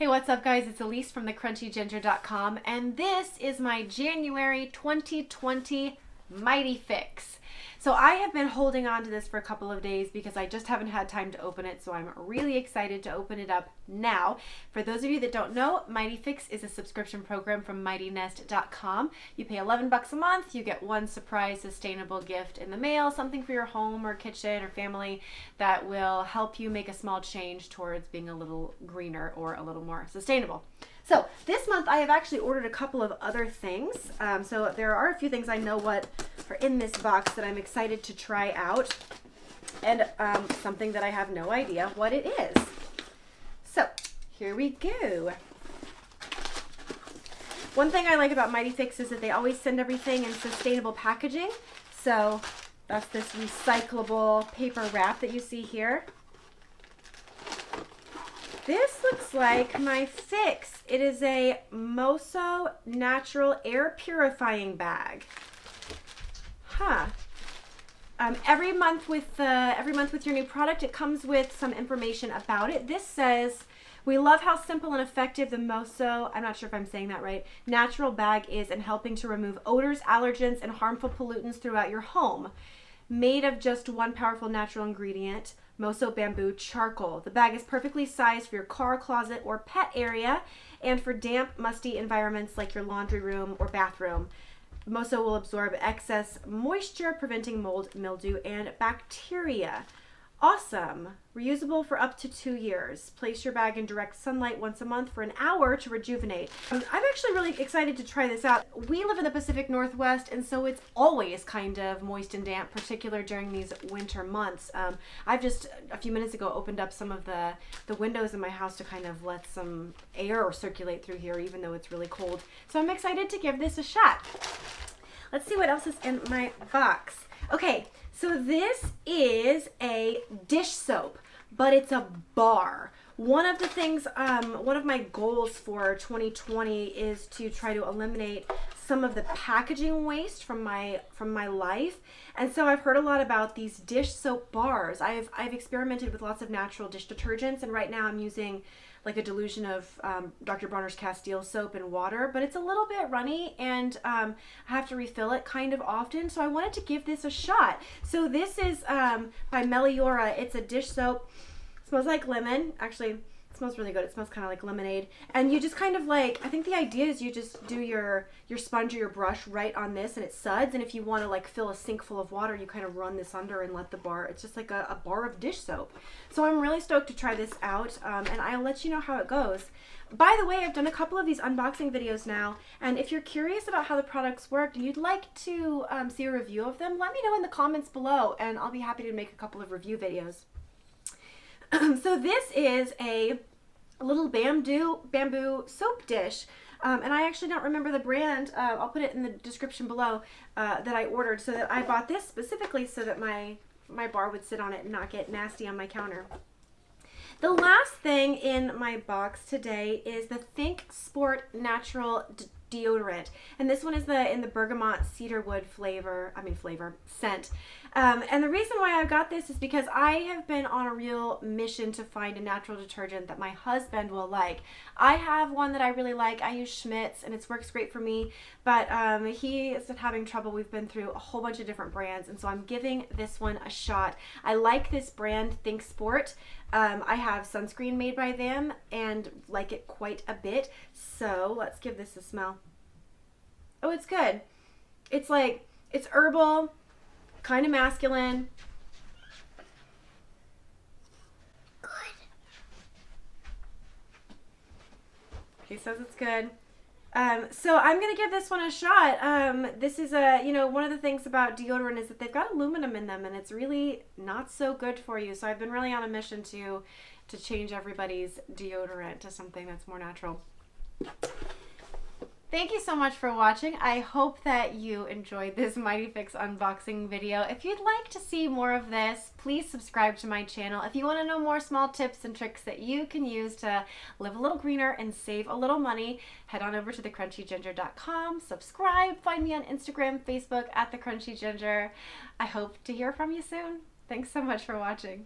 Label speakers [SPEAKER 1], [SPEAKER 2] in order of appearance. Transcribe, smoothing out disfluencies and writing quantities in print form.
[SPEAKER 1] Hey, what's up guys? It's Elise from thecrunchyginger.com and this is my January 2020 MightyFix. So I have been holding on to this for a couple of days because I just haven't had time to open it, so I'm really excited to open it up now. For those of you that don't know, MightyFix is a subscription program from MightyNest.com. You pay 11 bucks a month, you get one surprise sustainable gift in the mail, something for your home or kitchen or family that will help you make a small change towards being a little greener or a little more sustainable. So this month I have actually ordered a couple of other things. So there are a few things I know what are in this box that I'm excited to try out, and something that I have no idea what it is. So here we go. One thing I like about MightyFix is that they always send everything in sustainable packaging. So that's this recyclable paper wrap that you see here. This looks like my fix. It is a MOSO natural air purifying bag. Huh. Every month with your new product, it comes with some information about it. This says, "We love how simple and effective the MOSO," I'm not sure if I'm saying that right, "natural bag is in helping to remove odors, allergens, and harmful pollutants throughout your home. Made of just one powerful natural ingredient, MOSO bamboo charcoal. The bag is perfectly sized for your car, closet, or pet area, and for damp, musty environments like your laundry room or bathroom. MOSO will absorb excess moisture, preventing mold, mildew, and bacteria. Awesome. Reusable for up to 2 years. Place your bag in direct sunlight once a month for an hour to rejuvenate." I'm actually really excited to try this out. We live in the Pacific Northwest, and so it's always kind of moist and damp, particularly during these winter months. I've just a few minutes ago opened up some of the windows in my house to kind of let some air circulate through here, even though it's really cold. So I'm excited to give this a shot. Let's see what else is in my box. Okay, so this is a dish soap, but it's a bar. One of the things, one of my goals for 2020 is to try to eliminate some of the packaging waste from my life. And so I've heard a lot about these dish soap bars. I've experimented with lots of natural dish detergents, and right now I'm using like a dilution of Dr. Bronner's Castile soap and water, but it's a little bit runny, and I have to refill it kind of often, so I wanted to give this a shot. So this is by Meliora. It's a dish soap. It smells like lemon. Actually, it smells really good. It smells kind of like lemonade. And you just kind of like, I think the idea is you just do your sponge or your brush right on this, and it suds, and if you want to like fill a sink full of water, you kind of run this under and let the bar, it's just like a bar of dish soap. So I'm really stoked to try this out, and I'll let you know how it goes. By the way, I've done a couple of these unboxing videos now, and if you're curious about how the products work and you'd like to see a review of them, let me know in the comments below, and I'll be happy to make a couple of review videos. So this is a little bamboo soap dish, and I actually don't remember the brand. I'll put it in the description below, that I ordered, so that I bought this specifically so that my bar would sit on it and not get nasty on my counter. The last thing in my box today is the Think Sport Natural deodorant, and this one is in the bergamot cedarwood scent. And the reason why I got this is because I have been on a real mission to find a natural detergent that my husband will like. I have one that I really like. I use Schmidt's, and it works great for me, but he is having trouble. We've been through a whole bunch of different brands, and so I'm giving this one a shot. I like this brand, Think Sport. I have sunscreen made by them and like it quite a bit, so let's give this a smell. Oh, it's good. It's like, it's herbal, kind of masculine. Good. He says it's good. So I'm going to give this one a shot. This is one of the things about deodorant is that they've got aluminum in them, and it's really not so good for you. So I've been really on a mission to change everybody's deodorant to something that's more natural. Thank you so much for watching. I hope that you enjoyed this MightyFix unboxing video. If you'd like to see more of this, please subscribe to my channel. If you want to know more small tips and tricks that you can use to live a little greener and save a little money, head on over to thecrunchyginger.com, subscribe, find me on Instagram, Facebook at thecrunchyginger. I hope to hear from you soon. Thanks so much for watching.